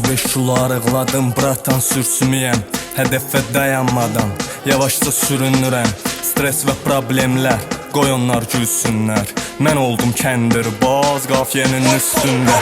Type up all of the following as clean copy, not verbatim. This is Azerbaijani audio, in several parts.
5 kilo arıqladım, bratan sürsümüyəm. Hədəfə dayanmadan yavaşca sürünürəm. Stres və problemlər, qoy onlar gülsünlər. Mən oldum kəndir baz qafiyənin üstündə.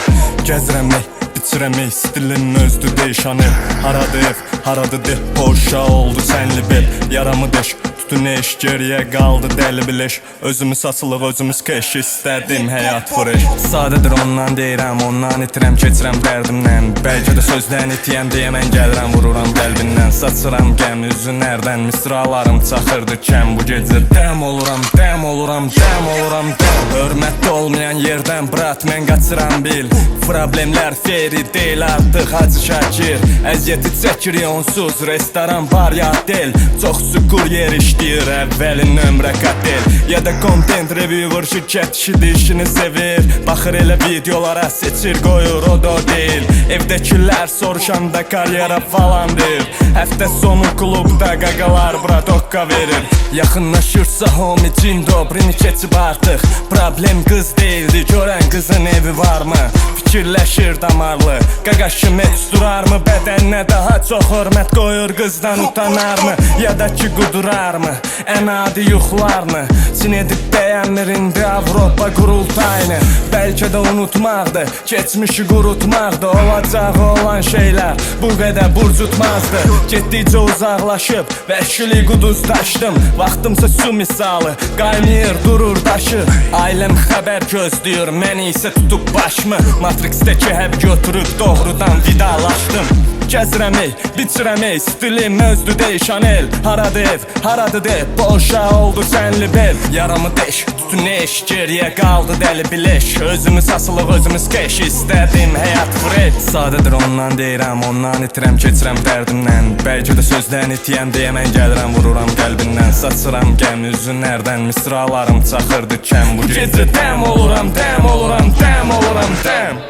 Gəzirəmək, bitirəmək, stilin özlü deyşanı. Haradır ev, haradır depo, uşaq oldu sənli bel. Yaramı deş, tutun eş, geriyə qaldı dəli bileş. Özümü saçılıq, özümüz keş, istədim həyat fresh. Sadədir ondan deyirəm, ondan itirəm, keçirəm dərdimdən. Bəlkə də sözdən itiyəm deyə mən gəlirəm, vururam qəlbindən. Saçıram qəm üzünlərdən, misralarım çaxırdı kəm. Bu gecə dəm oluram, dəm oluram, dəm oluram, dəm. Hörmətli olmayan yerdən brat, mən qaçıram bil. Problemlər feyri deyil artıq Hacı Şakir. Əziyyəti çəkir onsuz, restoran var ya del. Çox sükur yer işləyir, əvvəlin nömrə qatel. Ya da content reviewer şirkət işidir, işini sevir. Baxır elə videolara, seçir qoyur, o da deyil. Evdəkilər soruşanda karyera falandır. Həftə sonu klubda qaqalar bradokka verir. Yaxınlaşırsa homi cin dobrini keçib artıq. Problem qız deyildi, görən qızın evi varmı? Fikirləşir damarlı, qaqaşım heç durarmı? Bədəninə daha çox hörmət qoyur, qızdan utanarmı? Ya da ki qudurarmı? Ən adi yuxlarını Çin edib bəyənmir indi Avropa qurultayını. Bəlkə də unutmaqdı, keçmişi qurutmaqdı. Olacağı olan şeylər bu qədər burcutmazdı. Getdikcə uzaqlaşıb, vəhşilik quduzdaşdım. Vaxtımsa su misalı, qaynayır, durur, daşır. Ailəm xəbər gözləyir, məni isə tutub başımı. Matrixdəki həb götürüb doğrudan vidalaşdım. Gəzirəmək, bitirəmək, stilim özlü deyşan el. Haradır ev, haradır de, boşa oldu sənli bel. Yaramı deş, tutun eş, geriyə qaldı dəli bileş. Özümüz asılıq, özümüz keş, istədim həyat fresh. Sadədir ondan deyirəm, ondan itirəm, keçirəm dərdimdən. Bəlkə də sözdən itiyəm deyə mən gəlirəm, vururam qəlbindən. Saçıram qəm üzünlərdən, misralarım çaxırdı kəm. Bu gecə dəm oluram, dəm oluram, dəm oluram, dəm.